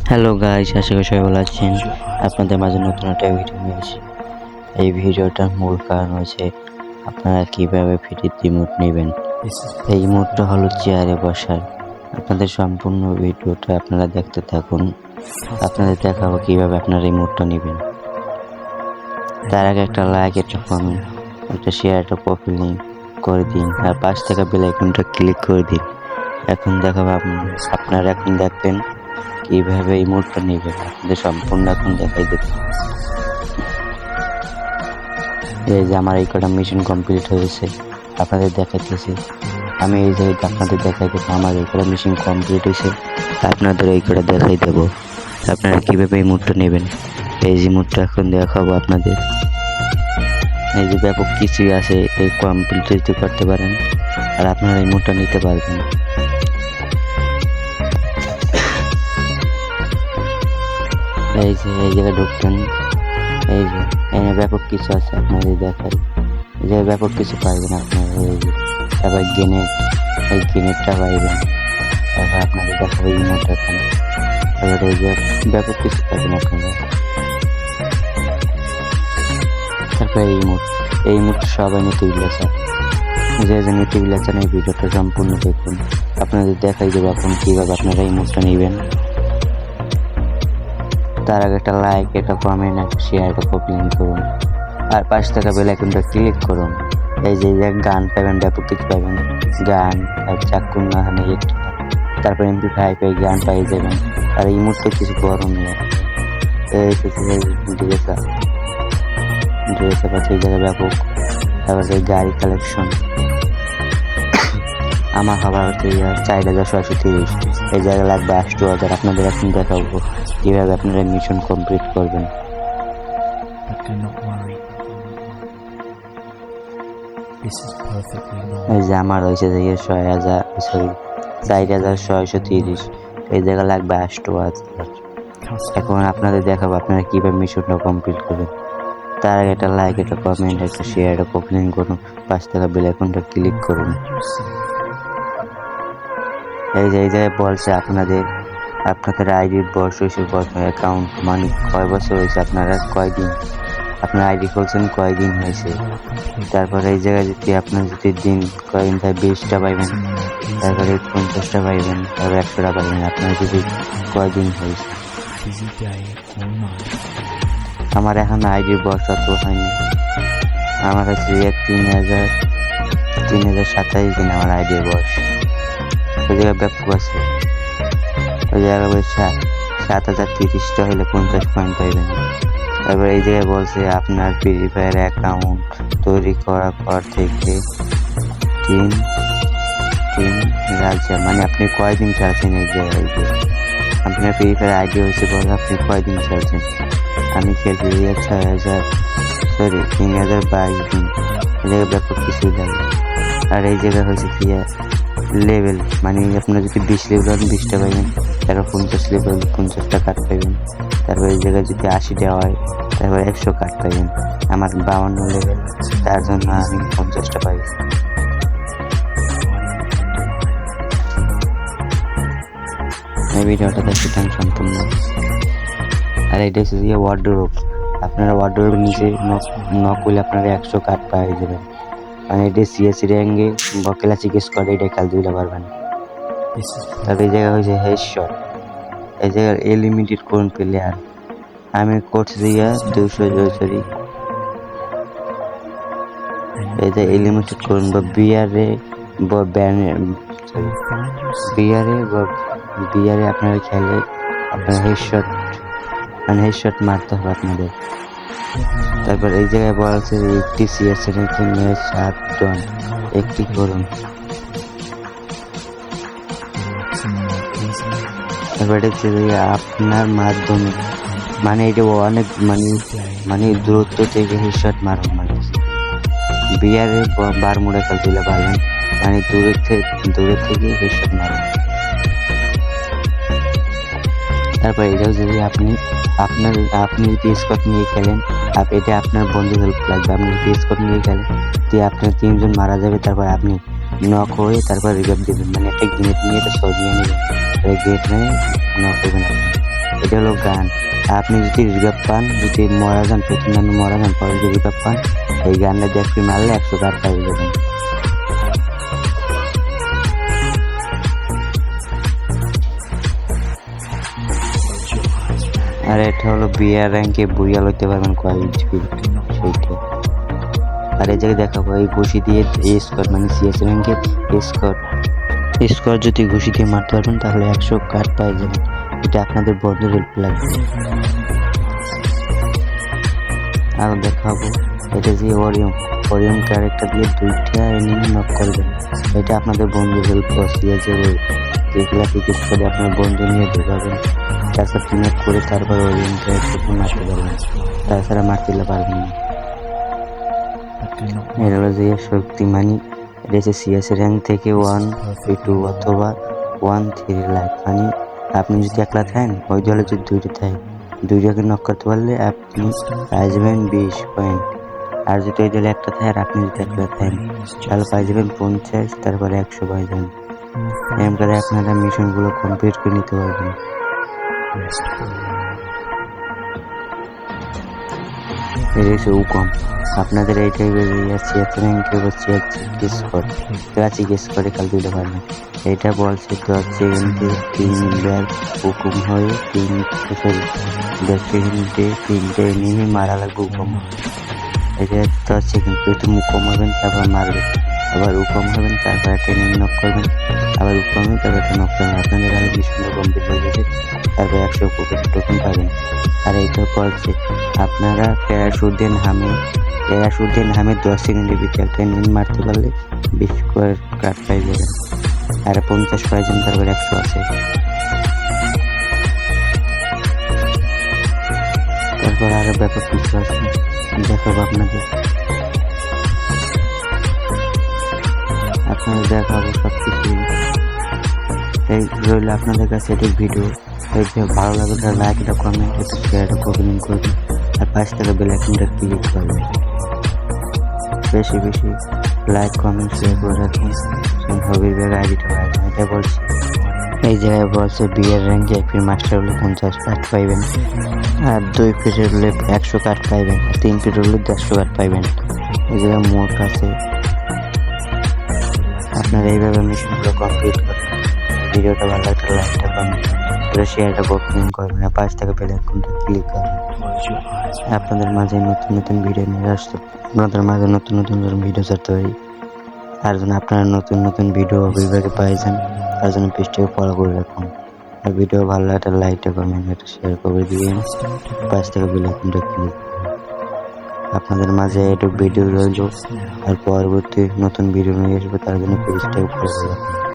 Hello guys, আশা করি সবাই ভালো আছেন। আপনাদের মাঝে নতুন একটা ভিডিও নিয়ে এসেছি। এই ভিডিওটার মূল কারণ হচ্ছে আপনারা কীভাবে ফ্রিতে ইমোট নেবেন। এই ইমোটটা হলো চেয়ারে বসার। আপনাদের সম্পূর্ণ ভিডিওটা আপনারা দেখতে থাকুন। আপনাদের দেখাবো কীভাবে আপনারা ইমোটটা নেবেন। তার আগে একটা লাইক, একটা কমেন্ট, একটা শেয়ার, একটা প্রোফাইল লিঙ্ক করে দিন, আর পাশ থেকে বেল আইকনটা ক্লিক করে দিন। এখন দেখাবো আপনারা এখন দেখবেন কীভাবে ইমোটটা নেবেন। আপনাদের সম্পূর্ণ এখন দেখাই দেবেন। এই যে আমার এই কটা মিশন কমপ্লিট হয়েছে, আপনাদের দেখাইতেছি। আমি এই জায়গায় আপনাদের দেখাই দেবো আমার এই কটা মিশন কমপ্লিট হয়েছে, আপনাদের এই কটা দেখাই দেবো আপনারা কীভাবে ইমোটটা নেবেন। এই যে ইমোটটা এখন দেখাবো আপনাদের। এই যে ব্যাপক কিছুই আছে, এই কমপ্লিট যদি করতে পারেন আর আপনারা ইমোটটা নিতে পারবেন। এই যে এই জায়গায় ঢুকতেন, এই যে এখানে ব্যাপক কিছু আছে আপনাদের দেখাই। এই জায়গায় ব্যাপক কিছু পাইবেন আপনারা। এই যে তারপর গ্রেনেড, এই গ্রেনেডটা পাইবেন। তারপর আপনাদের দেখাবে ইমোট এখন। তারপরে এই যে ব্যাপক কিছু পাইবেন আপনারা। তারপরে এই ইমোট সবাই নিতে চান। যে নিতে চান এই ভিডিওটা সম্পূর্ণ দেখুন। আপনাদের দেখাই দেবো এখন কীভাবে আপনারা ইমোটটা নেবেন। তার আগে একটা লাইক, একটা কমেন্ট, একটা শেয়ার, একটা প্রোফাইল করুন, আর পাশ থেকে বেল আইকনটা ক্লিক করুন। এই যে গান পাবেন, ব্যাপক কিছু পাবেন, গান আর চাকুন নাহানে একটু, তারপর MP5 এই গান পাই যাবেন। আর এই মুহূর্তে কিছু গরম নেই, এই ড্রেস আছে এই জায়গায় ব্যাপক। তারপরে গাড়ি কালেকশন আমার হবার হচ্ছে 4630। এই জায়গায় লাগবে 80,000। আপনাদের এখন দেখাবো কীভাবে আপনারা মিশন কমপ্লিট করবেন। এই যে আমার হয়েছে 4630। এই জায়গায় লাগবে 80,000। এখন আপনাদের দেখাবো আপনারা কীভাবে মিশনটা কমপ্লিট করবেন। তার আগে একটা লাইক, একটা কমেন্ট, একটা শেয়ার, একটা প্রোফাইল করুন, পাশ থেকে বেল আইকনটা ক্লিক করুন। এই জায়গায় বলছে আপনাদের আইডির বয়স হয়েছে কত, অ্যাকাউন্ট মানে কয় বছর হয়েছে, আপনারা কয়দিন আপনার আইডি খুলছেন, কয়দিন হয়েছে। তারপরে এই জায়গায় যদি আপনার যদি দিন কয়দিন তাই 20টা পাইবেন, তারপরে 50টা পাইবেন, তারপরে 100টা পাইবেন। আপনার যদি কয়দিন হয়েছে। আমার এখন আইডির বয়স অত হয়নি, আমার হচ্ছে 3027 দিন আমার আইডির বয়স। ওই জায়গায় ব্যাপক আছে, ওই জায়গায় বলছে 7030টা হলে 50 পয়েন্ট পাইবেন। তারপর এই জায়গায় বলছে আপনার ফ্রি ফায়ার অ্যাকাউন্ট তৈরি করার পর থেকে 3 রাজ্য মানে আপনি কয়দিন খেলছেন। এই জায়গায় আপনার ফ্রি ফায়ার আইডি হয়েছে বলে আপনি কয়দিন খেলছেন। আমি খেলছি 3022 দিন। এই জায়গায় ব্যাপক কিছুই লাগে। আর এই জায়গায় হয়েছে কি লেভেল, মানে আপনার যদি 20 লেভেল হন 20টা পাইবেন, তারপর 50 লেভেল 50টা কার্ড পাইবেন। তারপর এই জায়গায় যদি 80টা হয় তারপর 100 কার্ড পাইবেন। আমার 52 লেভেল, তার জন্য আমি 50টা পাই। এই ভিডিওটা দেখতে সম্পূর্ণ। আর এটা হচ্ছে ওয়ার্ডরোব। আপনারা ওয়ার্ডরোবের নিচে নক করলে আপনারা 100 কার্ড পাই যাবেন। মানে এটা CS র্যাঙ্কে বা ক্লাসিক স্কোয়াডে এটা খেলতে দিতে পারবেন। তারপর এই জায়গায় হয়েছে হেডশট। এই জায়গায় লিমিটেড কোন প্লেয়ার আমি করছি 200। এই যে লিমিটেড কোন বা বিয়ারে আপনারা খেলে আপনার হেডশট মারতে হবে আপনাদের। তারপর এই জায়গায় বলা আছে একটি CS র্যাঙ্কে ম্যাচ 7 রান একটি করুন। তারপর আপনার মাধ্যমে মানে এটা অনেক মানে দূরত্ব থেকে হেডশট মারুন। মানে বিয়ারে বারমুডা খেলতে পারবেন, মানে দূরের থেকে হেডশট মারুন। তারপর এটাও যদি আপনি যদি স্কোয়াড নিয়ে খেলেন, এটা আপনার বন্ধু হেল্প লাগবে। আপনি যদি স্কোয়াড নিয়ে খেলেন দিয়ে আপনার 3 জন মারা যাবে, তারপর আপনি নক হয়ে তারপর রিভাইভ দেবেন। মানে একটা গ্রেনেড নিয়ে এটা সরিয়ে নেবেন, গ্রেনেড নিয়ে নক করবেন আপনি। হলো গান। আপনি যদি রিভাইভ পান, যদি মারা যান, প্রথম রাউন্ডে মারা যান, পরে যদি রিভাইভ পান, এই গানটা দিয়ে একটু মারলে 100 কার্ড পাই যাবেন। আর এটা হলো বিয়ার র্যাঙ্কে বুইয়া লইতে পারবেন কয়েক স্পিড সেইটা। আর এই জায়গায় দেখাবো এই ঘুষি দিয়ে স্কোর, মানে সিএস র্যাঙ্কে স্কোর যদি ঘুষি দিয়ে মারতে পারবেন তাহলে 100 কার্ড পাই যাবেন। এটা আপনাদের বন্ধুর হেল্প লাগবে। আর দেখাবো এটা যে ওরিয়ম ক্যারেক্টার দিয়ে 2টা এনিমি নক করবেন। এটা আপনাদের বন্ধুর হেল্প সিএসে যেগুলা টিকেট করে আপনার বন্ধু নিয়ে ঢোকাবেন, তাছাড়া টিমেট করে তারপর ওরিয়ম ক্যারেক্টারকে মারতে পারবেন, তাছাড়া মারতে পারবেন না। এটা হলো যে শক্তিমানি, এটা হচ্ছে সিএস র্যাঙ্ক থেকে 1v2 অথবা 1-3 লাইফ, মানে আপনি যদি একলা থাকেন, ওই দলে যদি 2টা থাকে, 2টাকে নক করতে পারলে আপনি পাই যাবেন 20 পয়েন্ট। আর যদি ওই দলে একটা থাকে আর আপনি যদি একলা থাকেন তাহলে পাই যাবেন 50, তারপরে 100 পাই যাবেন। এরকম করে আপনারা মিশনগুলো কমপ্লিট করে নিতে পারবেন। এটা হচ্ছে উকম। আপনাদের এই টাইপের সিএস র্যাঙ্কে হচ্ছে জিজ্ঞেস করে কাল দিতে পারবেন। এটা বলছে 10 সেকেন্ডে 3বার হুকুম হয়ে 10 সেকেন্ডে 3টে এনিমি মারা লাগবে হুকুম। এটা 10 সেকেন্ড প্রথম হুকুম হবেন, তারপর মারবেন, আবার হুকুম হবেন, তারপর একটা এনিমি নক করবেন, আবার হুকুম হবে, তারপর একটা নক করবেন। আপনাদের আরো মিশনটা কমপ্লিট হয়ে যাবে, তারপর 100 টোকেন পাবেন। আর এইটা বলছে আপনারা প্যারাশুট দিয়ে নামে 10 সেকেন্ডের ভিতরে একটা এনিমি মারতে পারলে 20 কার্ড পাই যাবেন। আর 50 পাই যাবেন, তারপর 100 আছে। তারপর আরো ব্যাপক কিছু আছে, দেখাবো আপনাদের দেখাবো সব কিছু। এই রইল আপনাদের কাছে এটি ভিডিও। এই যে ভালো লাগে তাহলে লাইক, এটা কমেন্ট, এটা শেয়ার, এটা কমেন্ট করবেন, আর পাশ থেকে বেল আইকনটা ক্লিক করবেন। বেশি বেশি লাইক কমেন্ট শেয়ার করে রাখুন, হবির ব্যাগ আইডিটা পাই না। এটা বলছে এই জায়গায় বলছে বিয়ের র্যাঙ্কে 1 ফিট মাস্টার হলে 50 কার্ড পাইবেন, আর 2 ফিটের হলে 100 কার্ড পাইবেন, 3 ফিট হলে 150 কার্ড পাইবেন। এই জায়গায় মোট আছে। আপনারা এইভাবে মিশনগুলো কমপ্লিট করেন। ভিডিওটা ভালো লাগলে লাইকটা কমেন্ট করে শেয়ারটা কমেন্ট করবেন, আর পাশ থেকে বেল আইকনটা ক্লিক করবেন। আপনাদের মাঝে নতুন নতুন ভিডিও নিয়ে আসতে, আপনাদের মাঝে নতুন নতুন ভিডিও ছাড়তে পারি। তার জন্য আপনারা নতুন নতুন ভিডিও বিভাগে পাই যান, তার জন্য পেজটাকে ফলো করে রাখুন। আর ভিডিও ভালো লাগলে লাইকটা কমেন্ট এটা শেয়ার করে দিবেন, পাশ থেকে বেল আইকনটা ক্লিক। আপনাদের মাঝে একটু ভিডিও রইল, আর পরবর্তী নতুন ভিডিও নিয়ে আসবো, তার জন্য পেজটাকে ফলো করে রাখুন।